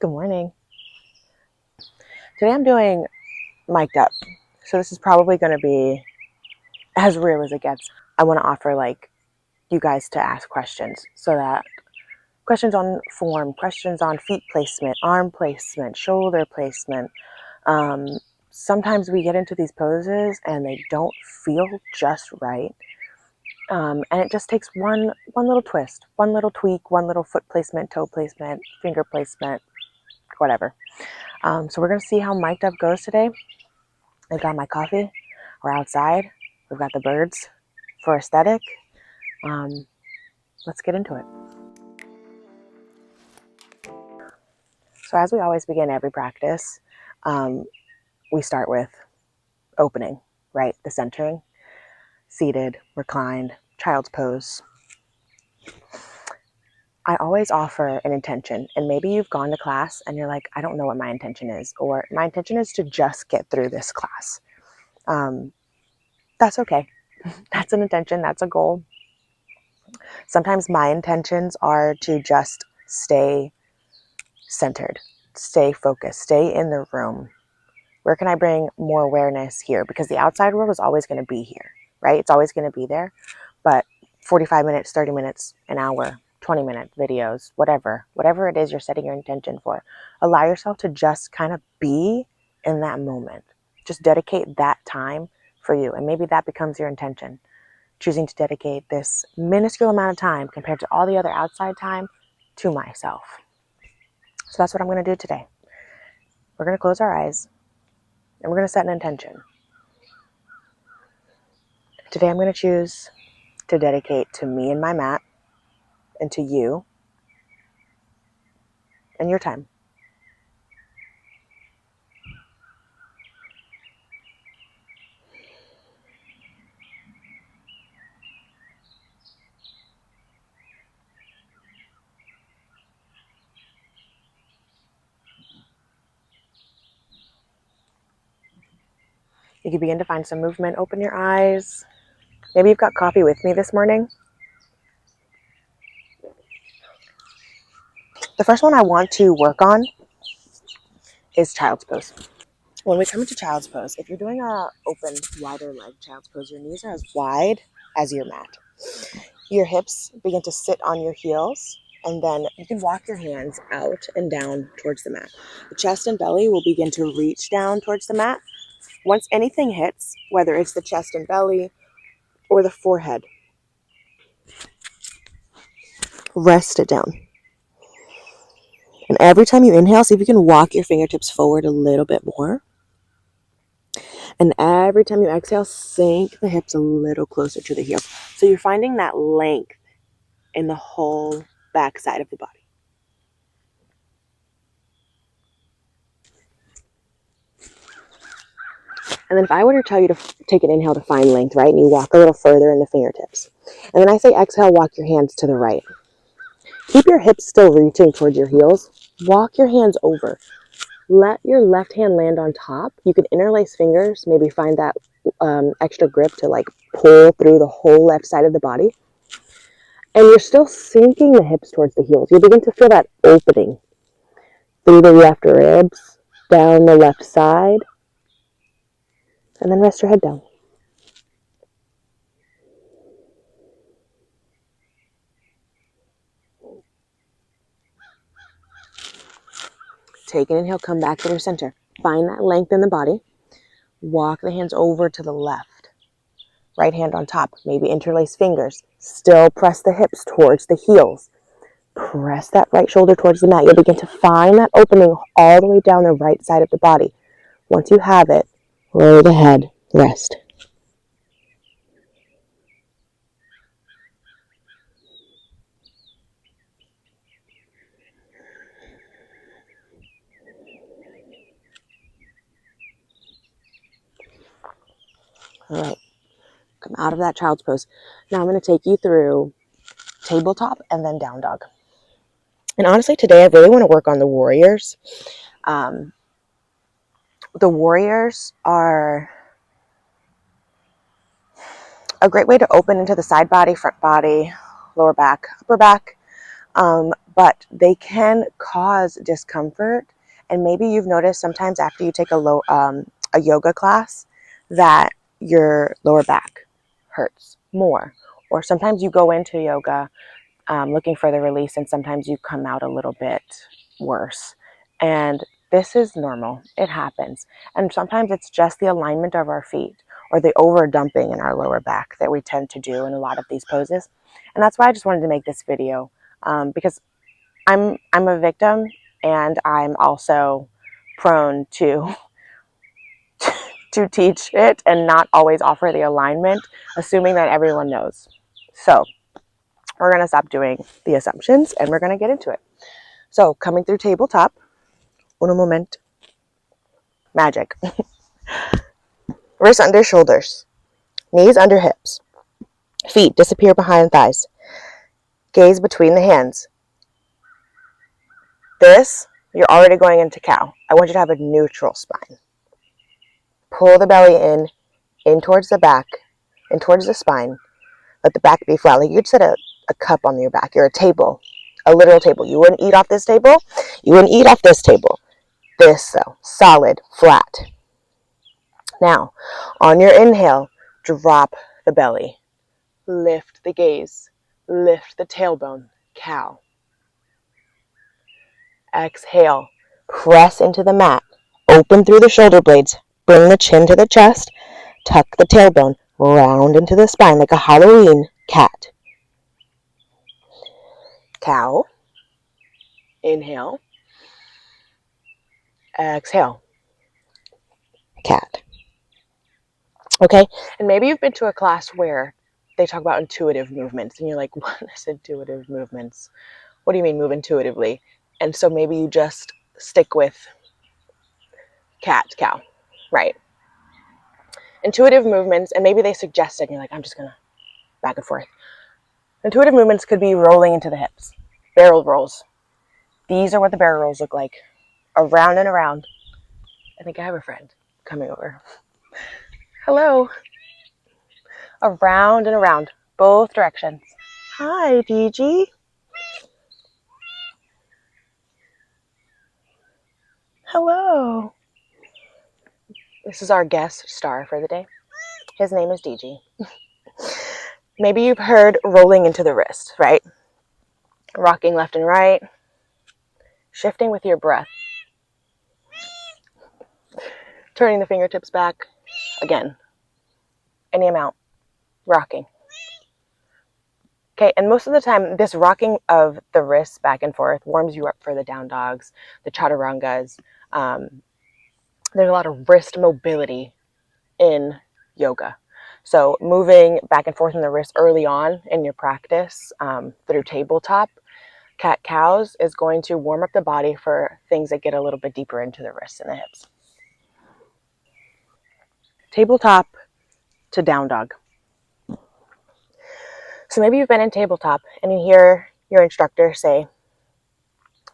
Good morning. Today I'm doing mic'd up. So this is probably going to be as real as it gets. I want to offer you guys to ask questions, so that questions on form, questions on feet placement, arm placement, shoulder placement. Sometimes we get into these poses and they don't feel just right. And it just takes one little twist, one little tweak, one little foot placement, toe placement, finger placement, whatever. So we're going to see how mic'd up goes today. I've got my coffee. We're outside. We've got the birds for aesthetic. Let's get into it. So as we always begin every practice, we start with opening, right? The centering, seated, reclined, child's pose. I always offer an intention, and maybe you've gone to class and you're like, I don't know what my intention is, or my intention is to just get through this class. That's okay. That's an intention. That's a goal. Sometimes my intentions are to just stay centered, stay focused, stay in the room. Where can I bring more awareness here? Because the outside world is always going to be here, right? It's always going to be there. But 45 minutes, 30 minutes, an hour, 20-minute videos, whatever it is you're setting your intention for, allow yourself to just kind of be in that moment. Just dedicate that time for you. And maybe that becomes your intention. Choosing to dedicate this minuscule amount of time compared to all the other outside time to myself. So that's what I'm going to do today. We're going to close our eyes and we're going to set an intention. Today I'm going to choose to dedicate to me and my mat, and to you and your time. You can begin to find some movement. Open your eyes. Maybe you've got coffee with me this morning. The first one I want to work on is child's pose. When we come into child's pose, if you're doing a open, wider leg child's pose, your knees are as wide as your mat. Your hips begin to sit on your heels, and then you can walk your hands out and down towards the mat. The chest and belly will begin to reach down towards the mat. Once anything hits, whether it's the chest and belly or the forehead, rest it down. And every time you inhale, see if you can walk your fingertips forward a little bit more. And every time you exhale, sink the hips a little closer to the heels. So you're finding that length in the whole back side of the body. And then if I were to tell you to take an inhale to find length, right, and you walk a little further in the fingertips. And then I say exhale, walk your hands to the right. Keep your hips still reaching towards your heels. Walk your hands over. Let your left hand land on top. You can interlace fingers, maybe find that extra grip to pull through the whole left side of the body. And you're still sinking the hips towards the heels. You'll begin to feel that opening through the left ribs, down the left side, and then rest your head down. Take an inhale, come back to your center. Find that length in the body. Walk the hands over to the left. Right hand on top. Maybe interlace fingers. Still press the hips towards the heels. Press that right shoulder towards the mat. You'll begin to find that opening all the way down the right side of the body. Once you have it, lower the head, rest. All right, come out of that child's pose. Now I'm going to take you through tabletop and then down dog. And honestly, today I really want to work on the warriors. The warriors are a great way to open into the side body, front body, lower back, upper back. But they can cause discomfort. And maybe you've noticed sometimes after you take a yoga class that your lower back hurts more. Or sometimes you go into yoga looking for the release, and sometimes you come out a little bit worse. And this is normal. It happens. And sometimes it's just the alignment of our feet or the over dumping in our lower back that we tend to do in a lot of these poses. And that's why I just wanted to make this video, because I'm a victim, and I'm also prone to to teach it and not always offer the alignment, assuming that everyone knows. So we're going to stop doing the assumptions and we're going to get into it. So coming through tabletop, uno moment, magic. Wrists under shoulders, knees under hips, feet disappear behind thighs, gaze between the hands. This, you're already going into cow. I want you to have a neutral spine. Pull the belly in towards the back, in towards the spine. Let the back be flat. Like you'd set a cup on your back. You're a table, a literal table. You wouldn't eat off this table. You wouldn't eat off this table. This, though, solid, flat. Now, on your inhale, drop the belly. Lift the gaze. Lift the tailbone. Cow. Exhale. Press into the mat. Open through the shoulder blades. Bring the chin to the chest. Tuck the tailbone. Round into the spine like a Halloween cat. Cow. Inhale. Exhale. Cat. Okay, and maybe you've been to a class where they talk about intuitive movements, and you're like, what is intuitive movements? What do you mean move intuitively? And so maybe you just stick with cat, cow, right? Intuitive movements, and maybe they suggest it, and you're like, I'm just gonna back and forth. Intuitive movements could be rolling into the hips, barrel rolls. These are what the barrel rolls look like, around and around. I think I have a friend coming over. Hello. Around and around, both directions. Hi, Gigi. Hello. This is our guest star for the day. His name is Gigi. Maybe you've heard rolling into the wrist, right? Rocking left and right, shifting with your breath. Turning the fingertips back, again, any amount, rocking. Okay, and most of the time, this rocking of the wrists back and forth warms you up for the down dogs, the chaturangas. There's a lot of wrist mobility in yoga. So moving back and forth in the wrist early on in your practice through tabletop, cat-cows is going to warm up the body for things that get a little bit deeper into the wrists and the hips. Tabletop to down dog. So maybe you've been in tabletop and you hear your instructor say,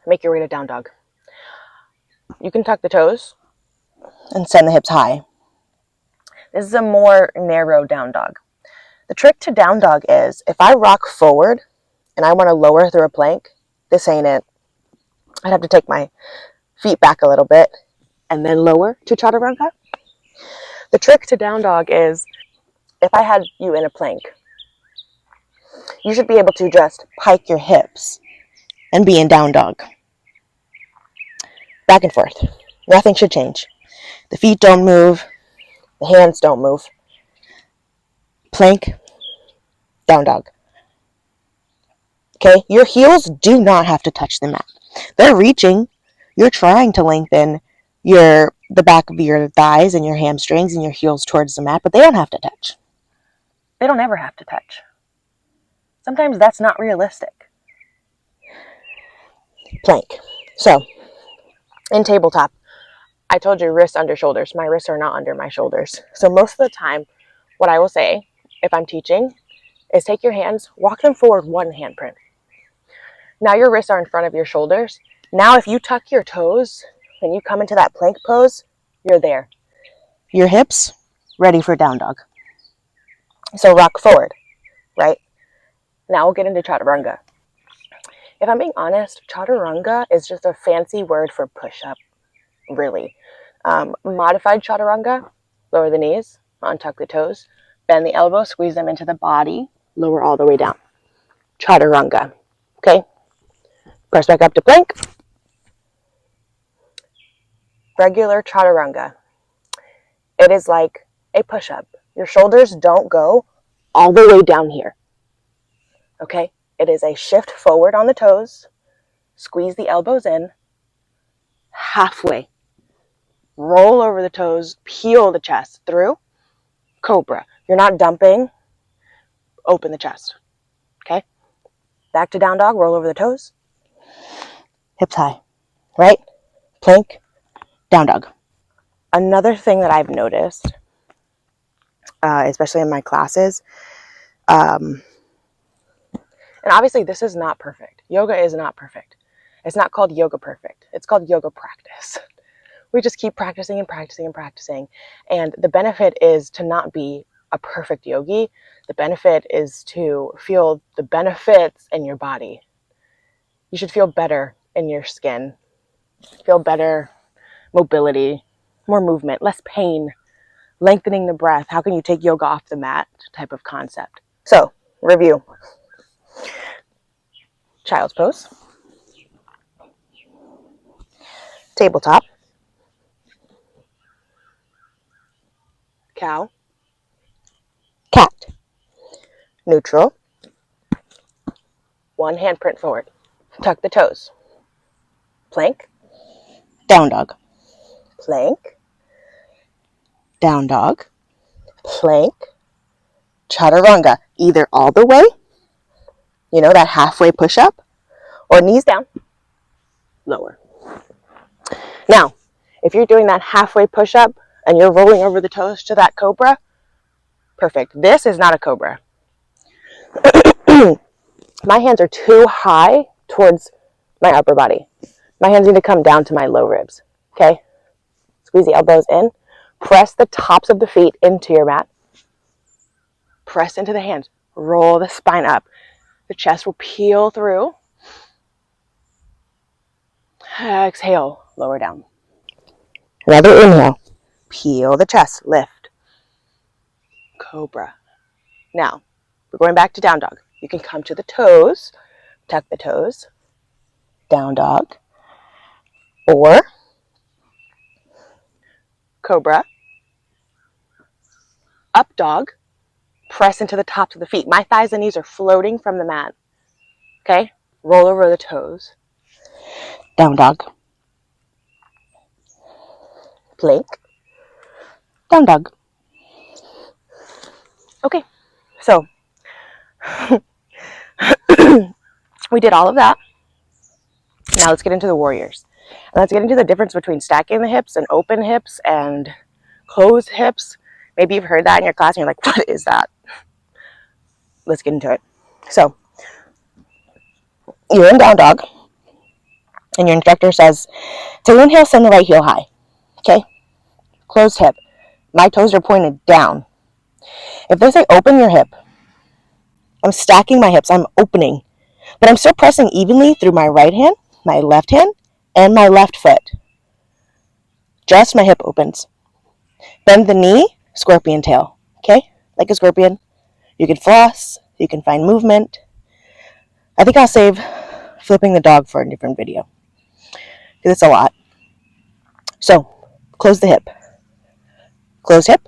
make your way to down dog. You can tuck the toes and send the hips high. This is a more narrow down dog. The trick to down dog is if I rock forward and I want to lower through a plank, this ain't it. I'd have to take my feet back a little bit and then lower to chaturanga. The trick to down dog is if I had you in a plank, you should be able to just pike your hips and be in down dog. Back and forth. Nothing should change. The feet don't move. The hands don't move. Plank, down dog. Okay, your heels do not have to touch the mat. They're reaching. You're trying to lengthen the back of your thighs and your hamstrings and your heels towards the mat, but they don't have to touch. They don't ever have to touch. Sometimes that's not realistic. Plank. So, in tabletop, I told you wrists under shoulders. My wrists are not under my shoulders. So most of the time, what I will say, if I'm teaching, is take your hands, walk them forward one handprint. Now your wrists are in front of your shoulders. Now if you tuck your toes, when you come into that plank pose, you're there. Your hips, ready for down dog. So rock forward, right? Now we'll get into chaturanga. If I'm being honest, chaturanga is just a fancy word for push-up, really. Modified chaturanga, lower the knees, untuck the toes, bend the elbows, squeeze them into the body, lower all the way down. Chaturanga, okay? Press back up to plank. Regular chaturanga. It is like a push-up. Your shoulders don't go all the way down here, okay? It is a shift forward on the toes, squeeze the elbows in, halfway, roll over the toes, peel the chest through, cobra. You're not dumping, open the chest, okay? Back to down dog, roll over the toes, hips high, right? Plank, down dog. Another thing that I've noticed, especially in my classes, and obviously this is not perfect. Yoga is not perfect. It's not called yoga perfect. It's called yoga practice. We just keep practicing and practicing and practicing. And the benefit is to not be a perfect yogi. The benefit is to feel the benefits in your body. You should feel better in your skin, feel better mobility, more movement, less pain, lengthening the breath. How can you take yoga off the mat type of concept? So, review. Child's pose. Tabletop. Cow. Cat. Neutral. One hand print forward. Tuck the toes. Plank. Down dog. Plank. Down dog. Plank. Chaturanga. Either all the way, you know, that halfway push up, or knees down, lower. Now, if you're doing that halfway push up and you're rolling over the toes to that cobra, perfect. This is not a cobra. My hands are too high towards my upper body. My hands need to come down to my low ribs, okay? Squeeze the elbows in. Press the tops of the feet into your mat. Press into the hands. Roll the spine up. The chest will peel through. Exhale, lower down. Another inhale. Peel the chest, lift. Cobra. Now, we're going back to down dog. You can come to the toes, tuck the toes, down dog, or cobra, up dog, press into the tops of the feet. My thighs and knees are floating from the mat. Okay? Roll over the toes. Down dog. Plank. Down dog. Okay, so we did all of that. Now let's get into the warriors. And let's get into the difference between stacking the hips and open hips and closed hips. Maybe you've heard that in your class and you're like, what is that? Let's get into it. So you're in down dog and your instructor says to inhale, send the right heel high. Okay? Closed hip. My toes are pointed down. If they say open your hip, I'm stacking my hips, I'm opening, but I'm still pressing evenly through my right hand, my left hand, and my left foot. Just my hip opens. Bend the knee, scorpion tail. Okay? Like a scorpion. You can floss, you can find movement. I think I'll save flipping the dog for a different video, because it's a lot. So, close the hip. Close hip.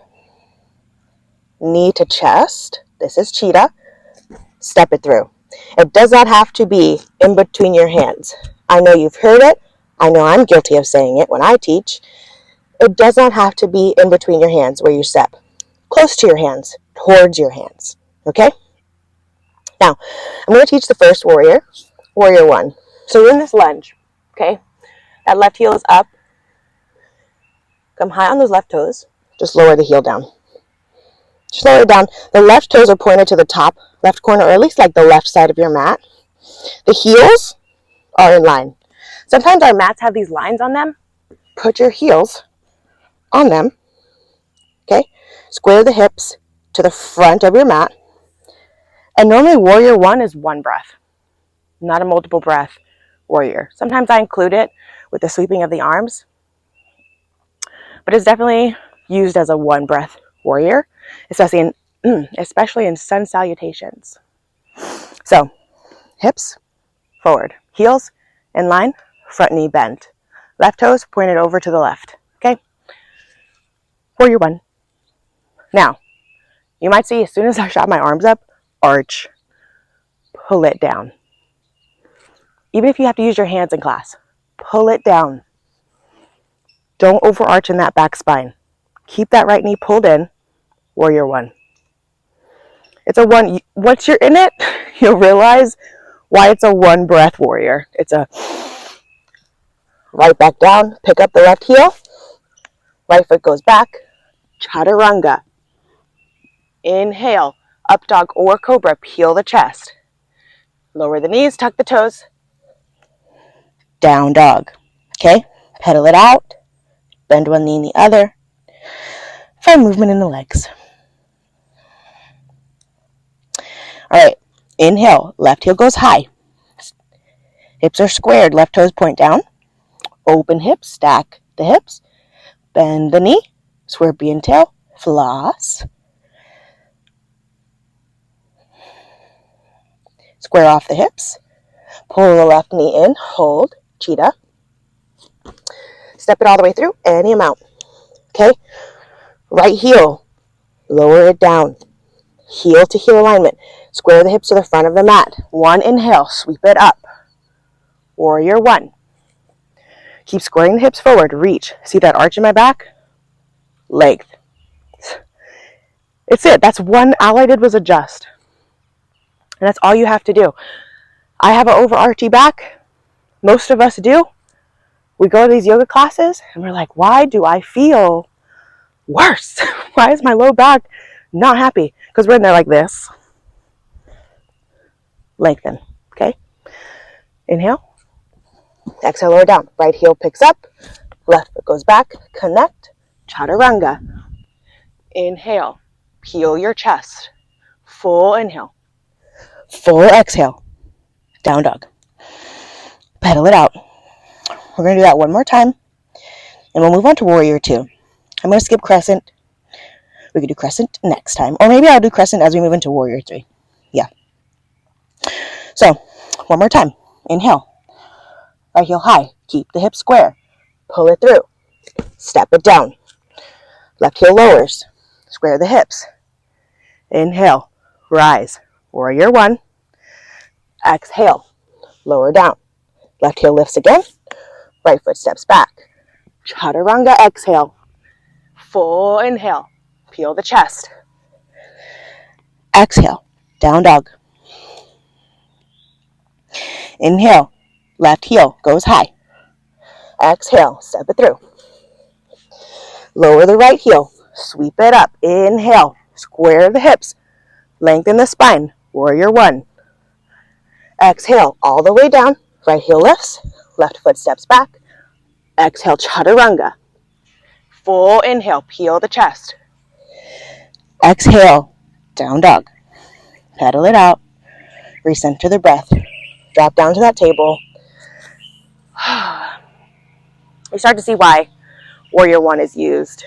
Knee to chest. This is cheetah. Step it through. It does not have to be in between your hands. I know you've heard it. I know I'm guilty of saying it when I teach. It does not have to be in between your hands where you step. Close to your hands, towards your hands. Okay? Now, I'm going to teach the first warrior, warrior one. So you're in this lunge. Okay? That left heel is up. Come high on those left toes. Just lower the heel down. Just lower it down. The left toes are pointed to the top left corner, or at least like the left side of your mat. The heels are in line. Sometimes our mats have these lines on them. Put your heels on them. Okay? Square the hips to the front of your mat. And normally warrior one is one breath. not a multiple breath warrior. Sometimes I include it with the sweeping of the arms, but it's definitely used as a one breath warrior, especially in sun salutations. So hips forward, heels in line, front knee bent, left toes pointed over to the left. Okay, warrior one. Now you might see as soon as I shot my arms up, arch, pull it down. Even if you have to use your hands in class, pull it down. Don't overarch in that back spine. Keep that right knee pulled in, warrior one. It's a one, once you're in it, you'll realize why it's a one breath warrior. It's a right back down, pick up the left heel, right foot goes back, chaturanga. Inhale, up dog or cobra, peel the chest. Lower the knees, tuck the toes, down dog. Okay, pedal it out, bend one knee and the other. Find movement in the legs. All right, inhale, left heel goes high. Hips are squared, left toes point down. Open hips, stack the hips. Bend the knee, scorpion tail, floss. Square off the hips. Pull the left knee in, hold, cheetah. Step it all the way through, any amount. Okay, right heel, lower it down. Heel to heel alignment. Square the hips to the front of the mat. One inhale, sweep it up. Warrior one. Keep squaring the hips forward, reach. See that arch in my back? Length. It's it. That's one, all I did was adjust. And that's all you have to do. I have an overarchy back. Most of us do. We go to these yoga classes and we're like, why do I feel worse? Why is my low back not happy? Because we're in there like this. Lengthen. Okay. Inhale. Exhale, lower down. Right heel picks up. Left foot goes back. Connect. Chaturanga. Inhale. Peel your chest. Full inhale. Full exhale. Down dog. Pedal it out. We're going to do that one more time. And we'll move on to warrior two. I'm going to skip crescent. We could do crescent next time. Or maybe I'll do crescent as we move into warrior three. Yeah. So, one more time. Inhale. Right heel high. Keep the hips square. Pull it through. Step it down. Left heel lowers. Square the hips. Inhale. Rise. Warrior one. Exhale. Lower down. Left heel lifts again. Right foot steps back. Chaturanga exhale. Full inhale. Peel the chest. Exhale. Down dog. Inhale. Left heel goes high. Exhale. Step it through. Lower the right heel. Sweep it up. Inhale. Square the hips. Lengthen the spine. Warrior one. Exhale. All the way down. Right heel lifts. Left foot steps back. Exhale. Chaturanga. Full inhale. Peel the chest. Exhale. Down dog. Pedal it out. Recenter the breath. Drop down to that table. You start to see why warrior one is used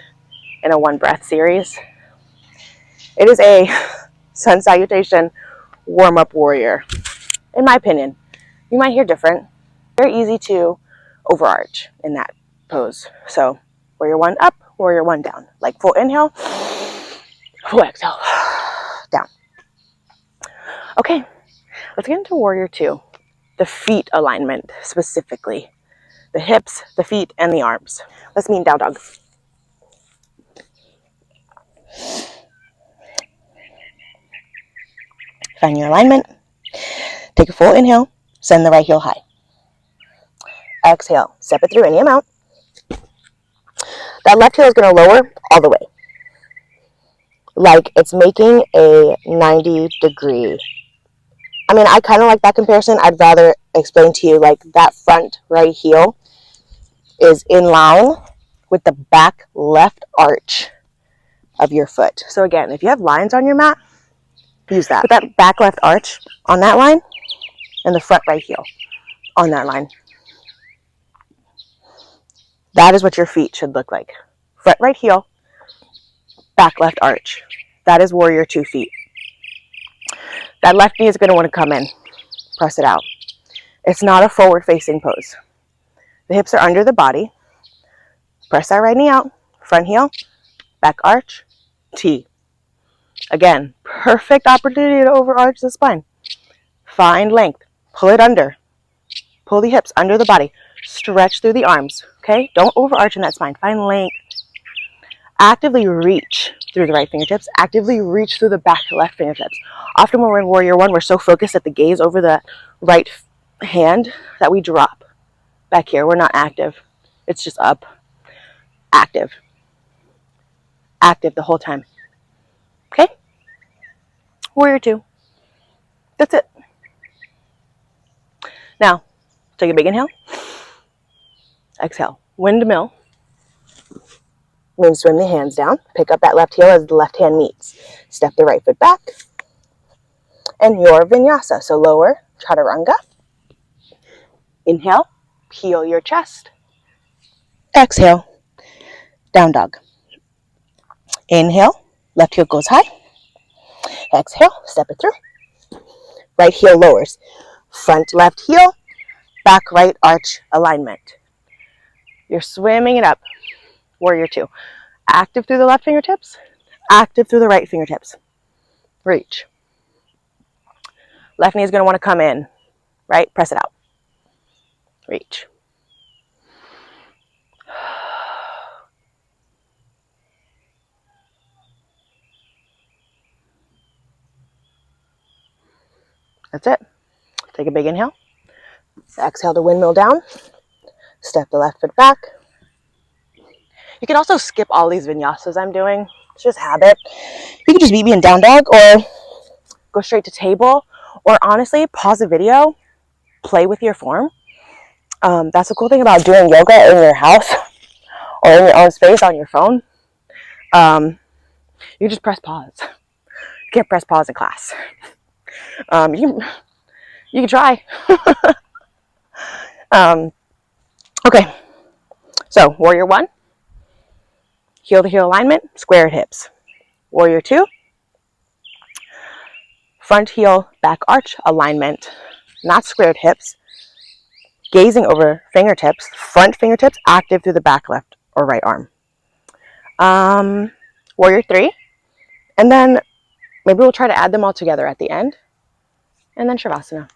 in a one breath series. It is a sun salutation warm-up warrior. In my opinion, you might hear different. Very easy to overarch in that pose. So warrior one up, warrior one down. Like full inhale, full exhale, down. Okay, let's get into warrior two. The feet alignment specifically. The hips, the feet, and the arms. Let's meet down dog. Find your alignment. Take a full inhale. Send the right heel high. Exhale. Step it through any amount. That left heel is going to lower all the way. Like it's making a 90-degree. I mean, I kind of like that comparison. I'd rather explain to you like that front right heel is in line with the back left arch of your foot. So again, if you have lines on your mat, use that. Put that back left arch on that line. and the front right heel on that line. That is what your feet should look like. Front right heel, back left arch. That is warrior 2 feet. That left knee is going to want to come in. Press it out. It's not a forward facing pose. The hips are under the body. Press that right knee out. Front heel, back arch, T. Again, perfect opportunity to overarch the spine. Find length. Pull it under. Pull the hips under the body. Stretch through the arms. Okay? Don't overarch in that spine. Find length. Actively reach through the right fingertips. Actively reach through the back left fingertips. Often when we're in Warrior 1, we're so focused at the gaze over the right hand that we drop back here. We're not active. It's just up. Active. Active the whole time. Okay? Warrior 2. That's it. Now, take a big inhale. Exhale. Windmill. Means swim the hands down. Pick up that left heel as the left hand meets. Step the right foot back. And your vinyasa. So lower, chaturanga. Inhale. Peel your chest. Exhale. Down dog. Inhale. Left heel goes high. Exhale. Step it through. Right heel lowers. Front left heel. Back right arch alignment. You're swimming it up. Warrior 2. Active through the left fingertips. Active through the right fingertips. Reach. Left knee is going to want to come in. Right? Press it out. Reach. That's it. Take a big inhale. Exhale to windmill down. Step the left foot back. You can also skip all these vinyasas I'm doing. It's just habit. You can just meet me in down dog or go straight to table, or honestly, pause the video, play with your form. That's the cool thing about doing yoga in your house or in your own space on your phone. You just press pause. You can't press pause in class. You can try. Okay, so Warrior 1, heel to heel alignment, squared hips. Warrior 2, front heel, back arch alignment, not squared hips, gazing over fingertips, front fingertips active through the back left or right arm. Warrior 3, and then maybe we'll try to add them all together at the end, and then Shavasana.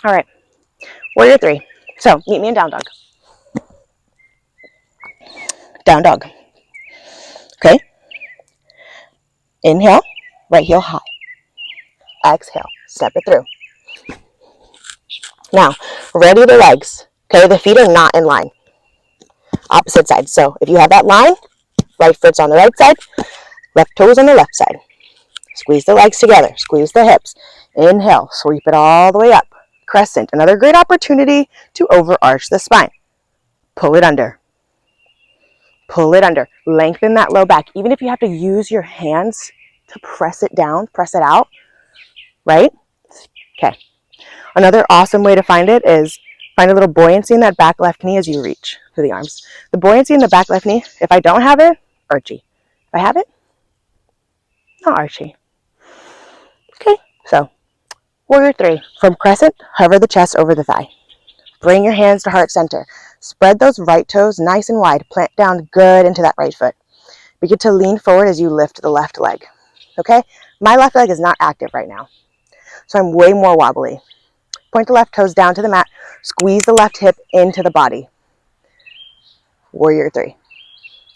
All right, Warrior 3. So meet me in down dog. Down dog. Okay. Inhale, right heel high. Exhale, step it through. Now, ready the legs. Okay, the feet are not in line. Opposite side. So if you have that line, right foot's on the right side, left toes on the left side. Squeeze the legs together. Squeeze the hips. Inhale, sweep it all the way up. Crescent. Another great opportunity to overarch the spine. Pull it under. Pull it under. Lengthen that low back. Even if you have to use your hands to press it down, press it out, right? Okay. Another awesome way to find it is find a little buoyancy in that back left knee as you reach to the arms. The buoyancy in the back left knee, if I don't have it, archy. If I have it, not archy. Okay, so Warrior 3. From crescent, hover the chest over the thigh. Bring your hands to heart center. Spread those right toes nice and wide. Plant down good into that right foot. Begin to lean forward as you lift the left leg. Okay? My left leg is not active right now, so I'm way more wobbly. Point the left toes down to the mat. Squeeze the left hip into the body. Warrior 3.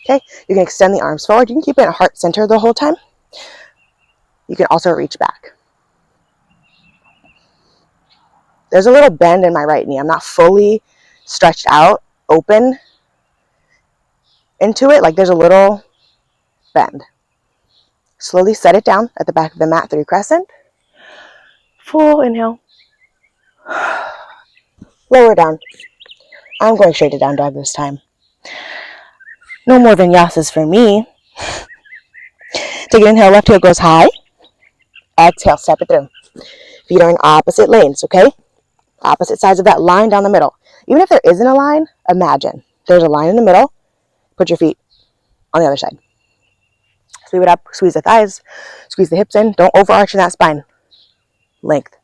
Okay? You can extend the arms forward. You can keep it at heart center the whole time. You can also reach back. There's a little bend in my right knee. I'm not fully stretched out, open into it. Like there's a little bend. Slowly set it down at the back of the mat through crescent. Full inhale. Lower down. I'm going straight to down dog this time. No more vinyasas for me. Take an inhale, left heel goes high. Exhale, step it through. Feet are in opposite lanes, okay? Opposite sides of that line down the middle. Even if there isn't a line, imagine there's a line in the middle. Put your feet on the other side. Sweep it up, squeeze the thighs, squeeze the hips in. Don't overarch in that spine. Length.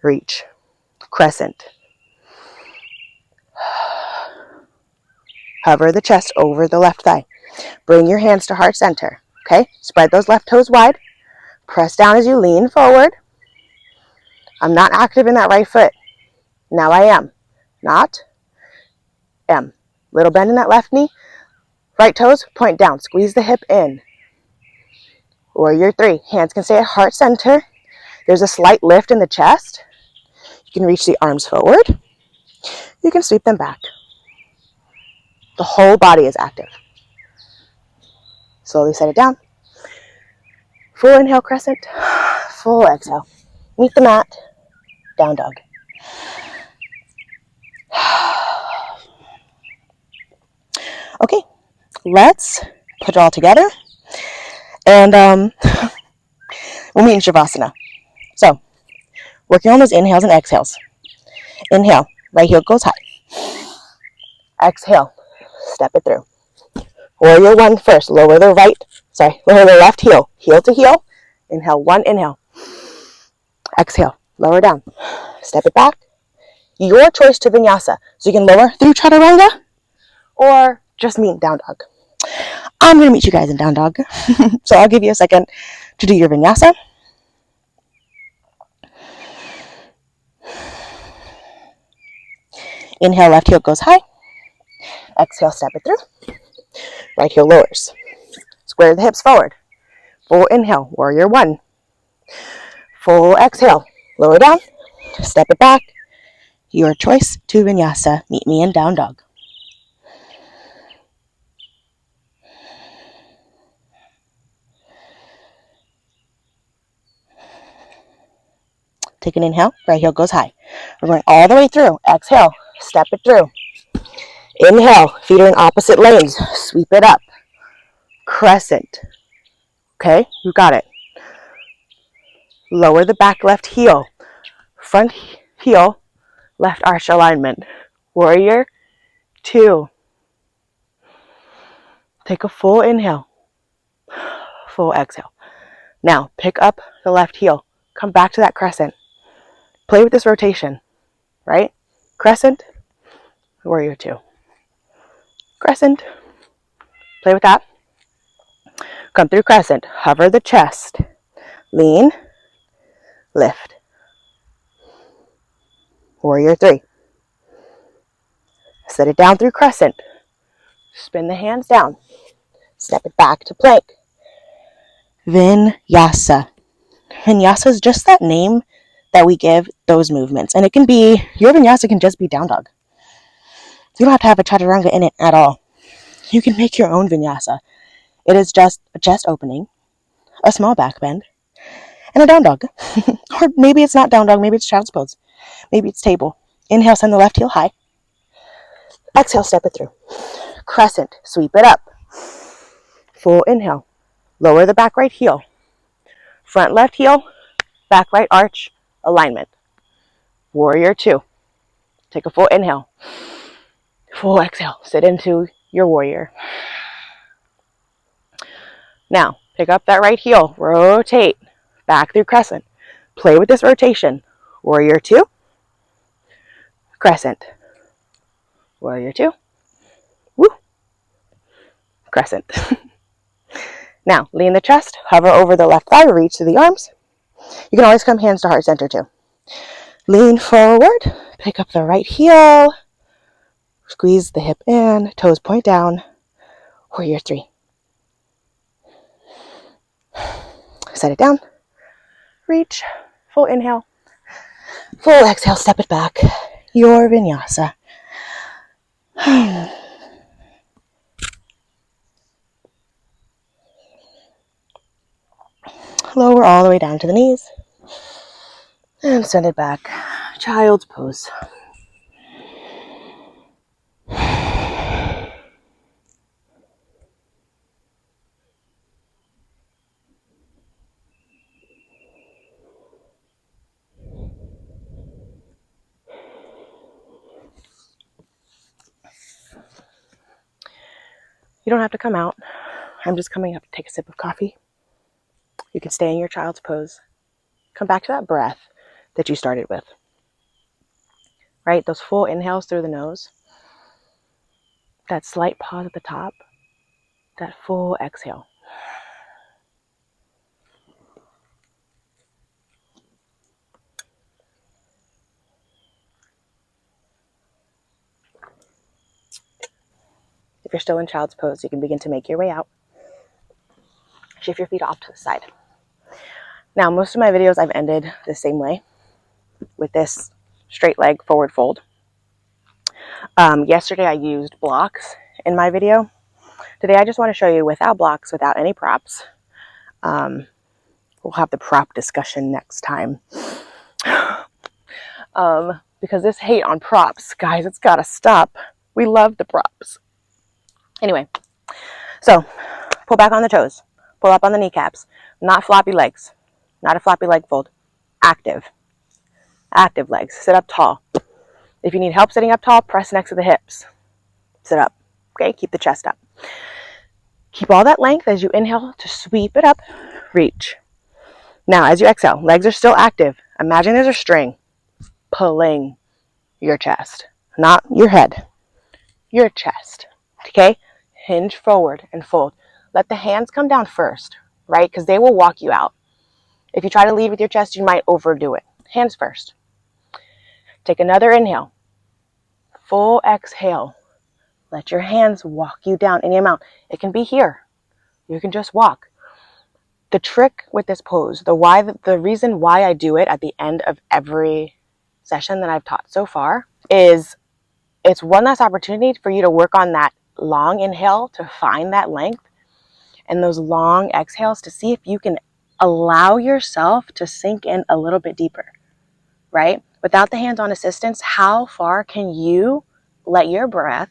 Reach. Crescent. Hover the chest over the left thigh. Bring your hands to heart center. Okay? Spread those left toes wide. Press down as you lean forward. I'm not active in that right foot. Now I am. Not. Am. Little bend in that left knee. Right toes, point down. Squeeze the hip in. Warrior 3. Hands can stay at heart center. There's a slight lift in the chest. You can reach the arms forward. You can sweep them back. The whole body is active. Slowly set it down. Full inhale, crescent. Full exhale. Meet the mat. Down dog. Okay, let's put it all together. And we'll meet in Shavasana. So, working on those inhales and exhales. Inhale, right heel goes high. Exhale, step it through. Warrior 1 first. Lower the left heel. Heel to heel. Inhale, 1, inhale. Exhale, lower down. Step it back. Your choice to vinyasa. So you can lower through chaturanga or just meet down dog. I'm going to meet you guys in down dog. So I'll give you a second to do your vinyasa. Inhale, left heel goes high. Exhale, step it through. Right heel lowers. Square the hips forward. Full inhale, warrior 1. Full exhale, lower down. Step it back. Your choice to vinyasa. Meet me in down dog. Take an inhale, right heel goes high. We're going all the way through. Exhale, step it through. Inhale, feet are in opposite lanes. Sweep it up. Crescent. Okay, you got it. Lower the back left heel. Front heel, left arch alignment. Warrior 2. Take a full inhale. Full exhale. Now, pick up the left heel. Come back to that crescent. Play with this rotation, right? Crescent, warrior 2. Crescent. Play with that. Come through crescent. Hover the chest. Lean. Lift. Warrior 3. Set it down through crescent. Spin the hands down. Step it back to plank. Vinyasa. Vinyasa is just that name that we give those movements. And it can be, your vinyasa can just be down dog. You don't have to have a chaturanga in it at all. You can make your own vinyasa. It is just a chest opening, a small back bend, and a down dog. Or maybe it's not down dog, maybe it's child's pose. Maybe it's table. Inhale, send the left heel high. Exhale, step it through. Crescent, sweep it up. Full inhale. Lower the back right heel. Front left heel, back right arch, alignment. Warrior 2. Take a full inhale. Full exhale. Sit into your warrior. Now, pick up that right heel. Rotate. Back through crescent. Play with this rotation. Warrior 2. Crescent. Warrior 2. Woo. Crescent. Now, lean the chest. Hover over the left thigh. Reach to the arms. You can always come hands to heart center too. Lean forward. Pick up the right heel. Squeeze the hip in. Toes point down. Warrior 3. Set it down. Reach. Full inhale. Full exhale. Step it back. Your vinyasa. Lower all the way down to the knees. And send it back. Child's pose. You don't have to come out. I'm just coming up to take a sip of coffee. You can stay in your child's pose. Come back to that breath that you started with. Right? Those full inhales through the nose. That slight pause at the top. That full exhale. If you're still in child's pose, you can begin to make your way out. Shift your feet off to the side. Now, most of my videos I've ended the same way, with this straight leg forward fold. Yesterday I used blocks in my video. Today I just want to show you without blocks, without any props. We'll have the prop discussion next time. Because this hate on props, guys, it's got to stop. We love the props. Anyway, so pull back on the toes. Pull up on the kneecaps. Not floppy legs. Not a floppy leg fold. Active. Active legs. Sit up tall. If you need help sitting up tall, press next to the hips. Sit up. Okay, keep the chest up. Keep all that length as you inhale to sweep it up. Reach. Now, as you exhale, legs are still active. Imagine there's a string pulling your chest, not your head, your chest. Okay? Hinge forward and fold. Let the hands come down first, right? Because they will walk you out. If you try to lead with your chest, you might overdo it. Hands first. Take another inhale. Full exhale. Let your hands walk you down any amount. It can be here. You can just walk. The trick with this pose, the reason why I do it at the end of every session that I've taught so far is it's one last opportunity for you to work on that long inhale to find that length and those long exhales to see if you can allow yourself to sink in a little bit deeper, right? Without the hands-on assistance, how far can you let your breath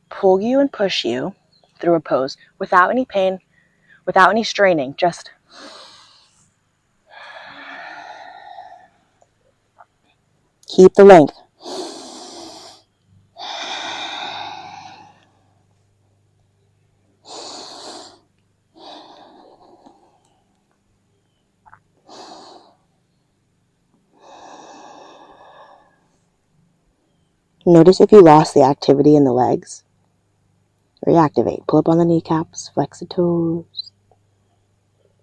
pull you and push you through a pose without any pain, without any straining, just keep the length. Notice if you lost the activity in the legs. Reactivate. Pull up on the kneecaps, flex the toes,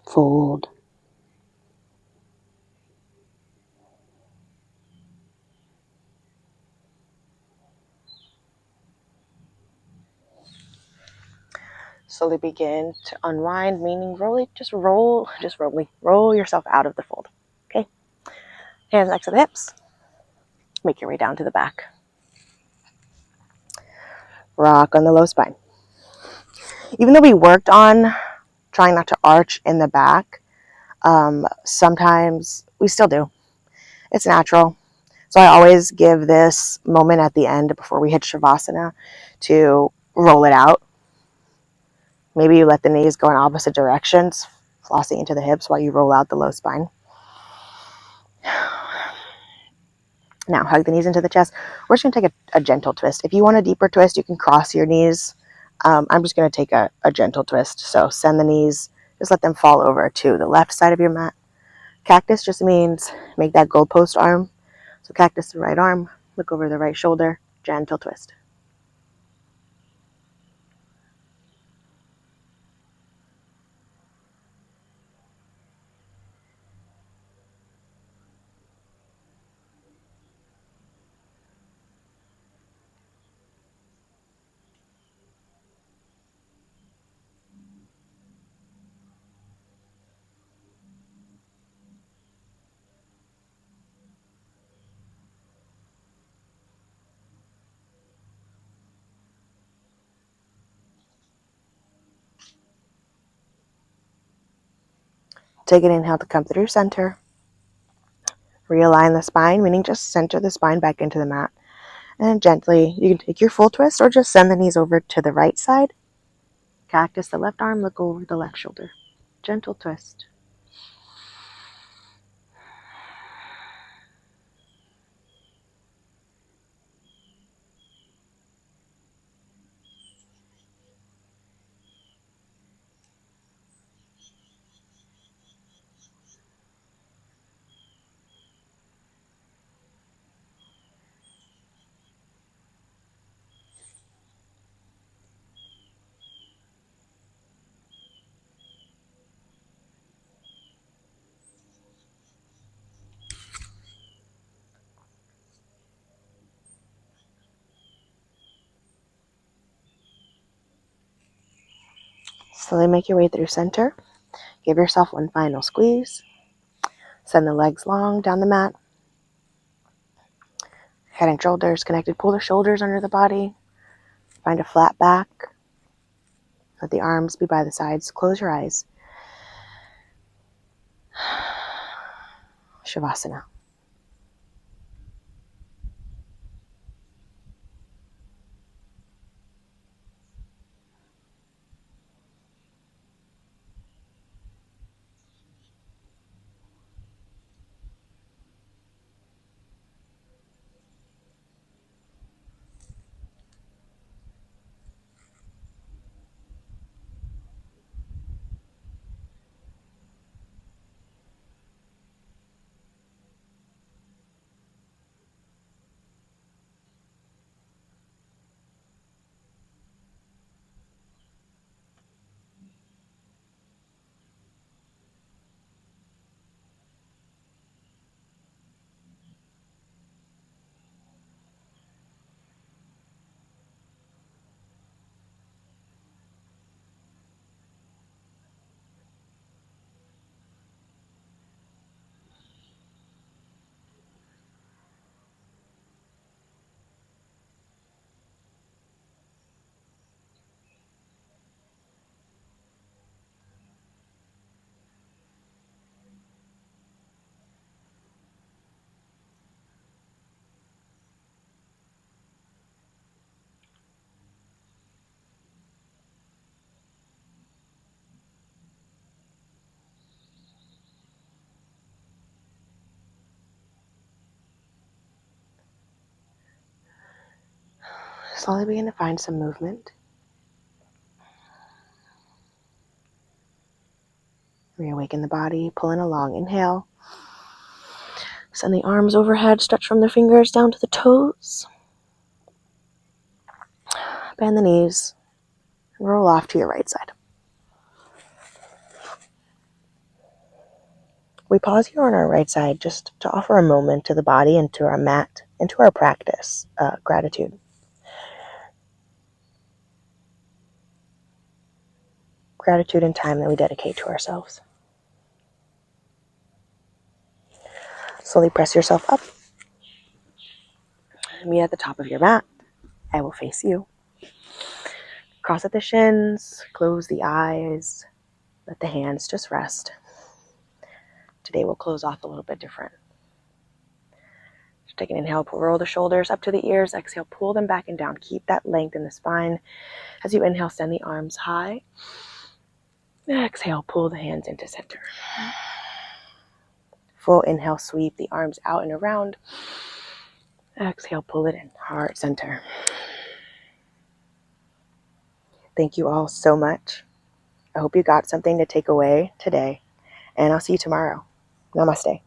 fold. Slowly begin to unwind, meaning roll yourself out of the fold. Okay? Hands next to the hips. Make your way down to the back. Rock on the low spine. Even though we worked on trying not to arch in the back, sometimes we still do. It's natural. So I always give this moment at the end before we hit Shavasana to roll it out. Maybe you let the knees go in opposite directions, flossing into the hips while you roll out the low spine. Now, hug the knees into the chest. We're just going to take a gentle twist. If you want a deeper twist, you can cross your knees. I'm just going to take a gentle twist. So send the knees, just let them fall over to the left side of your mat. Cactus just means make that goalpost arm. So cactus the right arm, look over the right shoulder, gentle twist. Take an inhale to come through center. Realign the spine, meaning just center the spine back into the mat. And gently, you can take your full twist or just send the knees over to the right side. Cactus the left arm, look over the left shoulder. Gentle twist. Slowly make your way through center. Give yourself one final squeeze. Send the legs long down the mat. Head and shoulders connected. Pull the shoulders under the body. Find a flat back. Let the arms be by the sides. Close your eyes. Shavasana. Slowly begin to find some movement. Reawaken the body, pulling along. Inhale. Send the arms overhead, stretch from the fingers down to the toes. Bend the knees, and roll off to your right side. We pause here on our right side just to offer a moment to the body and to our mat and to our practice, gratitude. Gratitude and time that we dedicate to ourselves. Slowly press yourself up. Meet at the top of your mat. I will face you. Cross at the shins, close the eyes, let the hands just rest. Today we'll close off a little bit different. Just take an inhale, roll the shoulders up to the ears. Exhale, pull them back and down. Keep that length in the spine. As you inhale, send the arms high. Exhale, pull the hands into center. Full inhale, sweep the arms out and around. Exhale, pull it in, heart center. Thank you all so much. I hope you got something to take away today, and I'll see you tomorrow. Namaste.